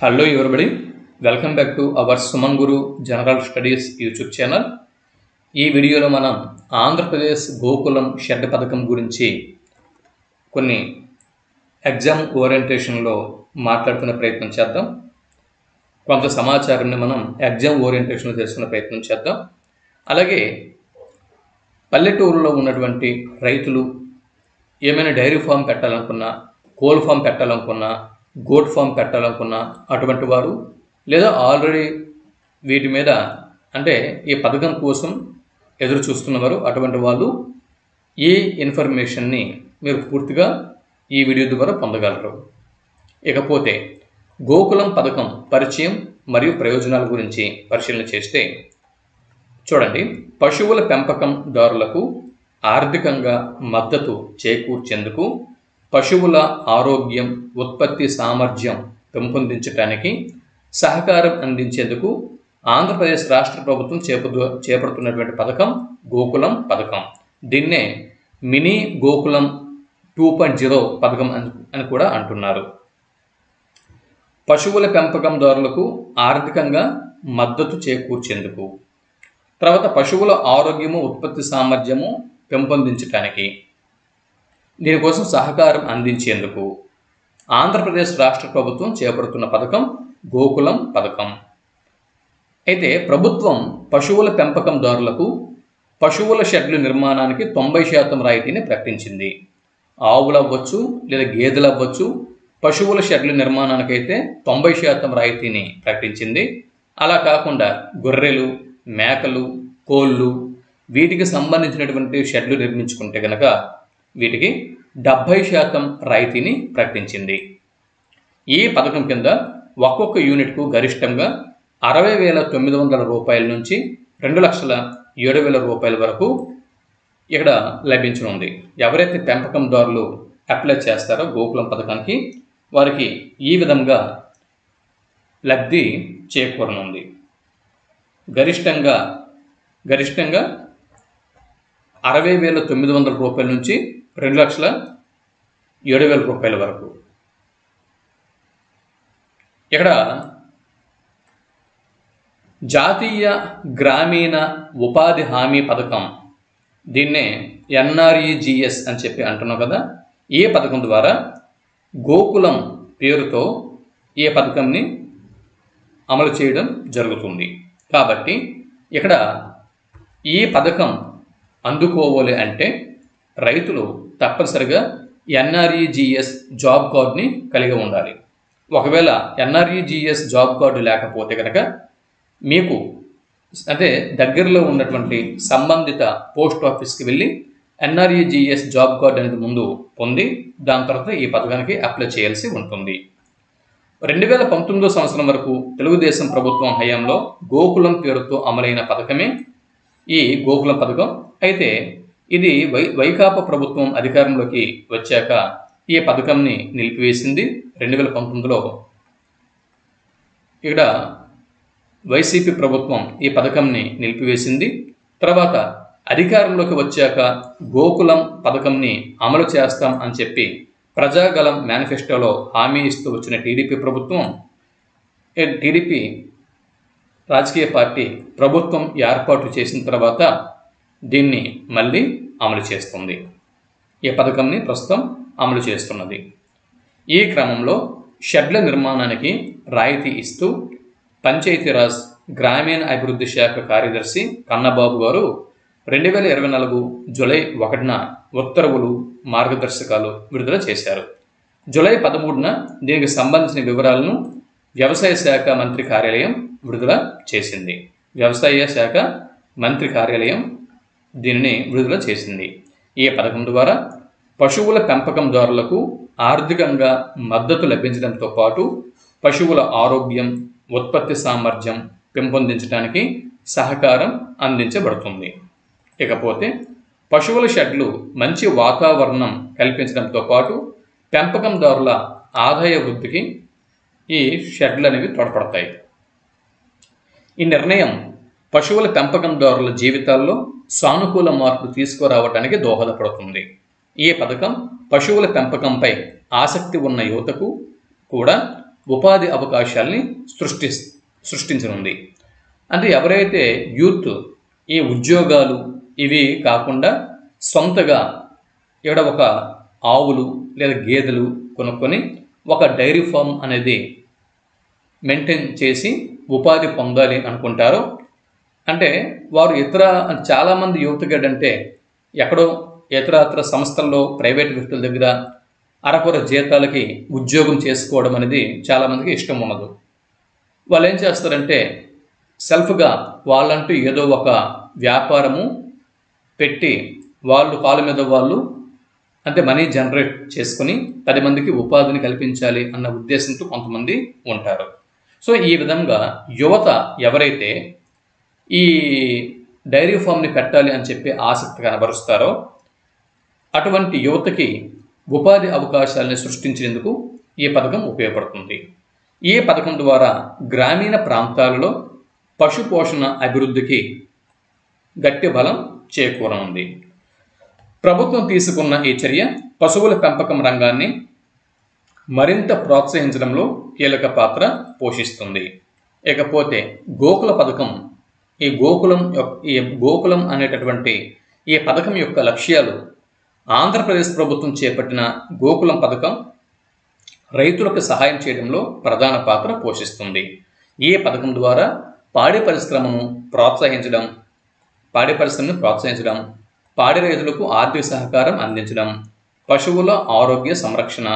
Hello everybody, welcome back to our Suman Guru General Studies YouTube channel. ఈ వీడియోలో మనం Andhra Pradesh Gokulam shed పథకం గురించి కొన్ని ఎగ్జామ్ ఓరియంటేషన్లో మాట్లాడుకునే ప్రయత్నం చేద్దాం. కొంత సమాచారాన్ని మనం ఎగ్జామ్ ఓరియంటేషన్లో తెలుసుకునే ప్రయత్నం చేద్దాం. అలాగే పల్లెటూరులో ఉన్నటువంటి రైతులు ఏమైనా డైరీ ఫామ్ పెట్టాలనుకున్నా, కోల్ ఫామ్ పెట్టాలనుకున్నా, గోట్ ఫామ్ పెట్టాలనుకున్న అటువంటి వారు లేదా ఆల్రెడీ వీటి మీద అంటే ఈ పథకం కోసం ఎదురు చూస్తున్నవారు అటువంటి వాళ్ళు ఈ ఇన్ఫర్మేషన్ని మీరు పూర్తిగా ఈ వీడియో ద్వారా పొందగలరు. ఇకపోతే గోకులం పథకం పరిచయం మరియు ప్రయోజనాల గురించి పరిశీలన చేస్తే చూడండి, పశువుల పెంపకందారులకు ఆర్థికంగా మద్దతు చేకూర్చేందుకు, పశువుల ఆరోగ్యం, ఉత్పత్తి సామర్థ్యం పెంపొందించడానికి సహకారం అందించేందుకు ఆంధ్రప్రదేశ్ రాష్ట్ర ప్రభుత్వం చేపడుతున్నటువంటి పథకం గోకులం పథకం. దీన్నే మినీ గోకులం 2.0 పథకం అని కూడా అంటున్నారు. పశువుల పెంపకందారులకు ఆర్థికంగా మద్దతు చేకూర్చేందుకు, తర్వాత పశువుల ఆరోగ్యము, ఉత్పత్తి సామర్థ్యము పెంపొందించడానికి, దీనికోసం సహకారం అందించేందుకు ఆంధ్రప్రదేశ్ రాష్ట్ర ప్రభుత్వం చేపడుతున్న పథకం గోకులం పథకం. అయితే ప్రభుత్వం పశువుల పెంపకందారులకు పశువుల షెడ్ల నిర్మాణానికి 90% రాయితీని ప్రకటించింది. ఆవులు అవ్వచ్చు లేదా గేదెలు అవ్వచ్చు, పశువుల షెడ్ల నిర్మాణానికి అయితే 90% రాయితీని ప్రకటించింది. అలా కాకుండా గొర్రెలు, మేకలు, కోళ్ళు వీటికి సంబంధించినటువంటి షెడ్లు నిర్మించుకుంటే కనుక వీటికి 70% రాయితీని ప్రకటించింది. ఈ పథకం కింద ఒక్కొక్క యూనిట్కు గరిష్టంగా 60,900 రూపాయల నుంచి 2,07,000 రూపాయల వరకు ఇక్కడ లభించనుంది. ఎవరైతే పెంపకందారులు అప్లై చేస్తారో గోకులం పథకానికి వారికి ఈ విధంగా లబ్ధి చేకూరనుంది. గరిష్టంగా 60,900 రూపాయల నుంచి 2,07,000 రూపాయల వరకు. ఇక్కడ జాతీయ గ్రామీణ ఉపాధి హామీ పథకం, దీన్నే NREGS అని చెప్పి అంటున్నాం కదా. ఈ పథకం ద్వారా గోకులం పేరుతో ఈ పథకంని అమలు చేయడం జరుగుతుంది. కాబట్టి ఇక్కడ ఈ పథకం అందుకోవాలి అంటే రైతులు తప్పనిసరిగా NREGS జాబ్ కార్డుని కలిగి ఉండాలి. ఒకవేళ NREGS జాబ్ కార్డు లేకపోతే కనుక మీకు అంటే దగ్గరలో ఉన్నటువంటి సంబంధిత పోస్ట్ ఆఫీస్కి వెళ్ళి NREGS జాబ్ కార్డు అనేది ముందు పొంది దాని తర్వాత ఈ పథకానికి అప్లై చేయాల్సి ఉంటుంది. 2019 సంవత్సరం వరకు తెలుగుదేశం ప్రభుత్వం హయాంలో గోకులం పేరుతో అమలైన పథకమే ఈ గోకులం పథకం. అయితే ఇది వైకాపా ప్రభుత్వం అధికారంలోకి వచ్చాక ఈ పథకంని నిలిపివేసింది. 2019లో ఇక్కడ వైసీపీ ప్రభుత్వం ఈ పథకంని నిలిపివేసింది. తర్వాత అధికారంలోకి వచ్చాక గోకులం పథకంని అమలు చేస్తాం అని చెప్పి ప్రజాగలం మేనిఫెస్టోలో హామీ ఇస్తూ వచ్చిన టీడీపీ రాజకీయ పార్టీ ప్రభుత్వం ఏర్పాటు చేసిన తర్వాత దీన్ని మళ్ళీ అమలు చేస్తుంది. ఈ పథకంని ప్రస్తుతం అమలు చేస్తున్నది. ఈ క్రమంలో షెడ్ల నిర్మాణానికి రాయితీ ఇస్తూ పంచాయతీరాజ్ గ్రామీణ అభివృద్ధి శాఖ కార్యదర్శి కన్నబాబు గారు 2024 జూలై 1న ఉత్తర్వులు, మార్గదర్శకాలు విడుదల చేశారు. జూలై 13న దీనికి సంబంధించిన వివరాలను వ్యవసాయ శాఖ మంత్రి కార్యాలయం విడుదల చేసింది. వ్యవసాయ శాఖ మంత్రి కార్యాలయం దీనిని విడుదల చేసింది. ఈ పథకం ద్వారా పశువుల పెంపకందారులకు ఆర్థికంగా మద్దతు లభించడంతో పాటు పశువుల ఆరోగ్యం, ఉత్పత్తి సామర్థ్యం పెంపొందించడానికి సహకారం అందించబడుతుంది. ఇకపోతే పశువుల షెడ్లు మంచి వాతావరణం కల్పించడంతో పాటు పెంపకందారుల ఆదాయ వృద్ధికి ఈ షెడ్లు అనేవి తోడ్పడతాయి. ఈ నిర్ణయం పశువుల పెంపకందారుల జీవితాల్లో సానుకూల మార్పులు తీసుకురావడానికి దోహదపడుతుంది. ఈ పథకం పశువుల పెంపకంపై ఆసక్తి ఉన్న యువతకు కూడా ఉపాధి అవకాశాలని సృష్టించనుంది. అంటే ఎవరైతే యూత్ ఈ ఉద్యోగాలు ఇవి కాకుండా సొంతగా ఇక్కడ ఒక ఆవులు లేదా గేదెలు కొనుక్కొని ఒక డైరీ ఫామ్ అనేది మెయింటైన్ చేసి ఉపాధి పొందాలి అనుకుంటారో, అంటే వారు చాలామంది యువతగడ్డ అంటే ఎక్కడో ఇతర సంస్థల్లో ప్రైవేట్ వ్యక్తుల దగ్గర అరకొర జీతాలకి ఉద్యోగం చేసుకోవడం అనేది చాలామందికి ఇష్టం ఉండదు. వాళ్ళు ఏం చేస్తారంటే సెల్ఫ్గా వాళ్ళంటూ ఏదో ఒక వ్యాపారము పెట్టి వాళ్ళు కాళ్ళ మీద వాళ్ళు అంటే మనీ జనరేట్ చేసుకుని 10 మందికి ఉపాధిని కల్పించాలి అన్న ఉద్దేశంతో కొంతమంది ఉంటారు. సో ఈ విధంగా యువత ఎవరైతే ఈ డైరీ ఫామ్ని పెట్టాలి అని చెప్పి ఆసక్తి కనబరుస్తారో అటువంటి యువతకి ఉపాధి అవకాశాలను సృష్టించేందుకు ఈ పథకం ఉపయోగపడుతుంది. ఈ పథకం ద్వారా గ్రామీణ ప్రాంతాలలో పశుపోషణ అభివృద్ధికి గట్టి బలం చేకూరనుంది. ప్రభుత్వం తీసుకున్న ఈ చర్య పశువుల పెంపకం రంగాన్ని మరింత ప్రోత్సహించడంలో కీలక పాత్ర పోషిస్తుంది. ఇకపోతే గోకుల పథకం, ఈ గోకులం అనేటటువంటి ఈ పథకం యొక్క లక్ష్యాలు ఆంధ్రప్రదేశ్ ప్రభుత్వం చేపట్టిన గోకులం పథకం రైతులకు సహాయం చేయడంలో ప్రధాన పాత్ర పోషిస్తుంది. ఈ పథకం ద్వారా పాడి పరిశ్రమను ప్రోత్సహించడం, పాడి రైతులకు ఆర్థిక సహకారం అందించడం, పశువుల ఆరోగ్య సంరక్షణ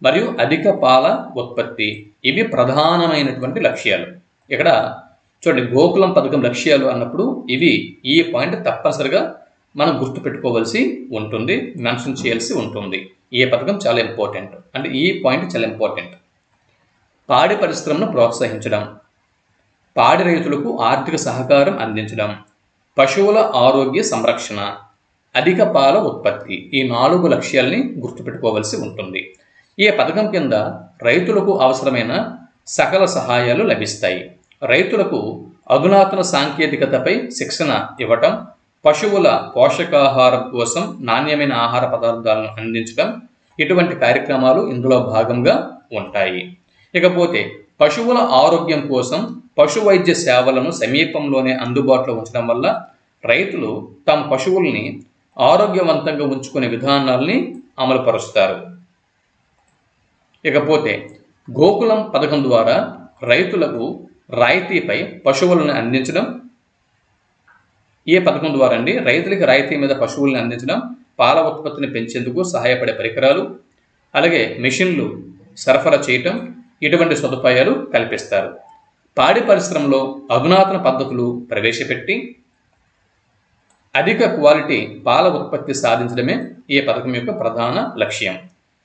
మరియు అధిక పాల ఉత్పత్తి ఇవి ప్రధానమైనటువంటి లక్ష్యాలు. ఇక్కడ చూడండి, గోకులం పథకం లక్ష్యాలు అన్నప్పుడు ఈ పాయింట్ తప్పనిసరిగా మనం గుర్తుపెట్టుకోవాల్సి ఉంటుంది, మెన్షన్ చేయాల్సి ఉంటుంది. ఈ పథకం చాలా ఇంపార్టెంట్, అంటే ఈ పాయింట్ చాలా ఇంపార్టెంట్. పాడి పరిశ్రమను ప్రోత్సహించడం, పాడి రైతులకు ఆర్థిక సహకారం అందించడం, పశువుల ఆరోగ్య సంరక్షణ, అధిక పాల ఉత్పత్తి ఈ 4 లక్ష్యాల్ని గుర్తుపెట్టుకోవాల్సి ఉంటుంది. ఈ పథకం కింద రైతులకు అవసరమైన సకల సహాయాలు లభిస్తాయి. రైతులకు అధునాతన సాంకేతికతపై శిక్షణ ఇవ్వటం, పశువుల పోషకాహారం కోసం నాణ్యమైన ఆహార పదార్థాలను అందించడం ఇటువంటి కార్యక్రమాలు ఇందులో భాగంగా ఉంటాయి. ఇకపోతే పశువుల ఆరోగ్యం కోసం పశు వైద్య సేవలను సమీపంలోనే అందుబాటులో ఉంచడం వల్ల రైతులు తమ పశువుల్ని ఆరోగ్యవంతంగా ఉంచుకునే విధానాల్ని అమలుపరుస్తారు. ఇకపోతే గోకులం పథకం ద్వారా రైతులకు రాయితీపై పశువులను అందించడం, ఈ పథకం ద్వారా రైతులకి రాయితీ మీద పశువులను అందించడం, పాల ఉత్పత్తిని పెంచేందుకు సహాయపడే పరికరాలు, అలాగే మెషిన్లు సరఫరా చేయటం ఇటువంటి సదుపాయాలు కల్పిస్తారు. పాడి పరిశ్రమలో అధునాతన పద్ధతులు ప్రవేశపెట్టి అధిక క్వాలిటీ పాల ఉత్పత్తి సాధించడమే ఈ పథకం యొక్క ప్రధాన లక్ష్యం.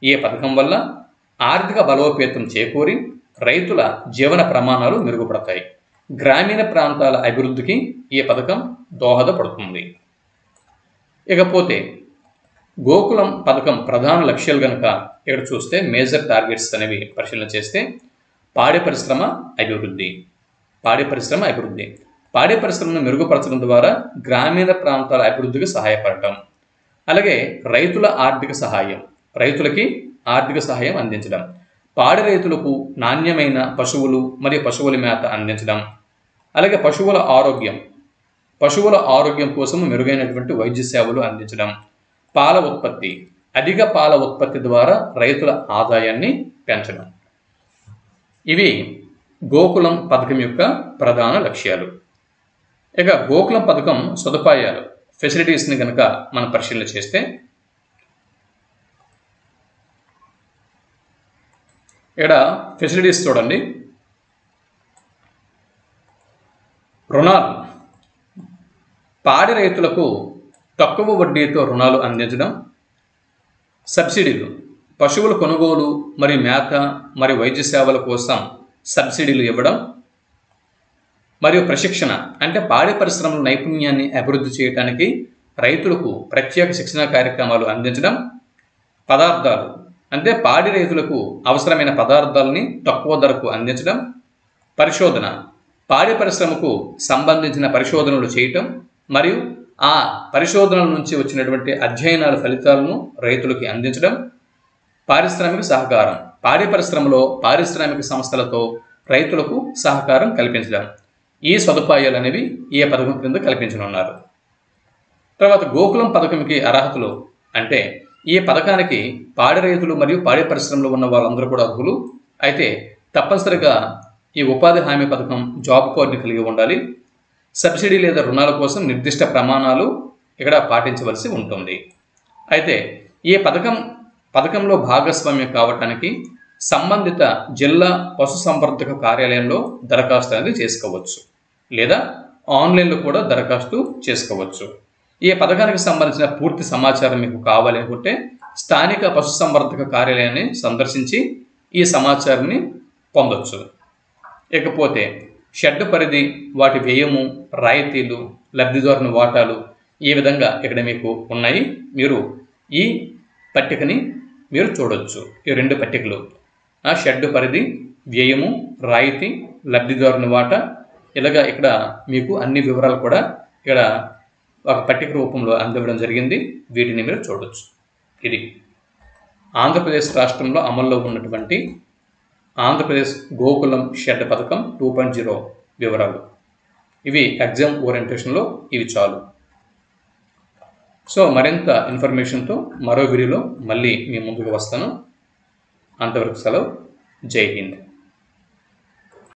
ఈ పథకం వల్ల ఆర్థిక బలోపేతం చేకూరి రైతుల జీవన ప్రమాణాలు మెరుగుపడతాయి. గ్రామీణ ప్రాంతాల అభివృద్ధికి ఈ పథకం దోహదపడుతుంది. ఇకపోతే గోకులం పథకం ప్రధాన లక్ష్యాలు కనుక ఇక్కడ చూస్తే మేజర్ టార్గెట్స్ అనేవి పరిశీలన చేస్తే పాడి పరిశ్రమ అభివృద్ధి, పాడి పరిశ్రమను మెరుగుపరచడం ద్వారా గ్రామీణ ప్రాంతాల అభివృద్ధికి సహాయపడటం, అలాగే రైతులకి ఆర్థిక సహాయం అందించడం, పాడి రైతులకు నాణ్యమైన పశువులు మరియు పశువుల మేత అందించడం, అలాగే పశువుల ఆరోగ్యం కోసం మెరుగైనటువంటి వైద్య సేవలు అందించడం, పాల ఉత్పత్తి, అధిక పాల ఉత్పత్తి ద్వారా రైతుల ఆదాయాన్ని పెంచడం. ఇవి గోకులం పథకం యొక్క ప్రధాన లక్ష్యాలు. ఇక గోకులం పథకం సదుపాయాలు, ఫెసిలిటీస్ని కనుక మనం పరిశీలన చేస్తే ఇక్కడ ఫెసిలిటీస్ చూడండి. రుణాలు, పాడి రైతులకు తక్కువ వడ్డీతో రుణాలు అందించడం, సబ్సిడీలు, పశువుల కొనుగోలు మరియు మేత మరియు వైద్య సేవల కోసం సబ్సిడీలు ఇవ్వడం, మరియు ప్రశిక్షణ అంటే పాడి పరిశ్రమల నైపుణ్యాన్ని అభివృద్ధి చేయడానికి రైతులకు ప్రత్యేక శిక్షణ కార్యక్రమాలు అందించడం, పదార్థాలు అంటే పాడి రైతులకు అవసరమైన పదార్థాలని తక్కువ ధరకు అందించడం, పరిశోధన, పాడి పరిశ్రమకు సంబంధించిన పరిశోధనలు చేయటం మరియు ఆ పరిశోధనల నుంచి వచ్చినటువంటి అధ్యయనాల ఫలితాలను రైతులకి అందించడం, పారిశ్రామిక సహకారం పాడి పరిశ్రమలో పారిశ్రామిక సంస్థలతో రైతులకు సహకారం కల్పించడం, ఈ సదుపాయాలు అనేవి ఈ పథకం క్రింద కల్పించనున్నారు. తర్వాత గోకులం పథకంకి అర్హతలు అంటే ఈ పథకానికి పాడి రైతులు మరియు పాడి పరిశ్రమలో ఉన్న వాళ్ళందరూ కూడా అర్హులు. అయితే తప్పనిసరిగా ఈ ఉపాధి హామీ పథకం జాబ్ కార్డుని కలిగి ఉండాలి. సబ్సిడీ లేదా రుణాల కోసం నిర్దిష్ట ప్రమాణాలు ఇక్కడ పాటించవలసి ఉంటుంది. అయితే ఈ పథకంలో భాగస్వామ్యం కావటానికి సంబంధిత జిల్లా పశుసంవర్ధక కార్యాలయంలో దరఖాస్తు అనేది చేసుకోవచ్చు, లేదా ఆన్లైన్లో కూడా దరఖాస్తు చేసుకోవచ్చు. ఈ పథకానికి సంబంధించిన పూర్తి సమాచారం మీకు కావాలి అనుకుంటే స్థానిక పశుసంవర్ధక కార్యాలయాన్ని సందర్శించి ఈ సమాచారాన్ని పొందొచ్చు. ఇకపోతే షెడ్ పరిధి, వాటి వ్యయము, రాయితీలు, లబ్ధిదారుని వాటాలు ఈ విధంగా ఇక్కడ మీకు ఉన్నాయి. మీరు ఈ పట్టికని మీరు చూడొచ్చు. ఈ 2 పట్టికలు, షెడ్ పరిధి, వ్యయము, రాయితీ, లబ్ధిదారుని వాటా, ఇలాగా ఇక్కడ మీకు అన్ని వివరాలు కూడా ఇక్కడ ఒక పట్టిక రూపంలో అందివ్వడం జరిగింది. వీటిని మీరు చూడొచ్చు. ఇది ఆంధ్రప్రదేశ్ రాష్ట్రంలో అమల్లో ఉన్నటువంటి ఆంధ్రప్రదేశ్ గోకులం షెడ్ పథకం 2.0 వివరాలు. ఇవి ఎగ్జామ్ ఓరియంటేషన్లో ఇవి చాలు. సో మరింత ఇన్ఫర్మేషన్తో మరో వీడియోలో మళ్ళీ మీ ముందుకు వస్తాను. అంతవరకు సెలవు. జై హింద్.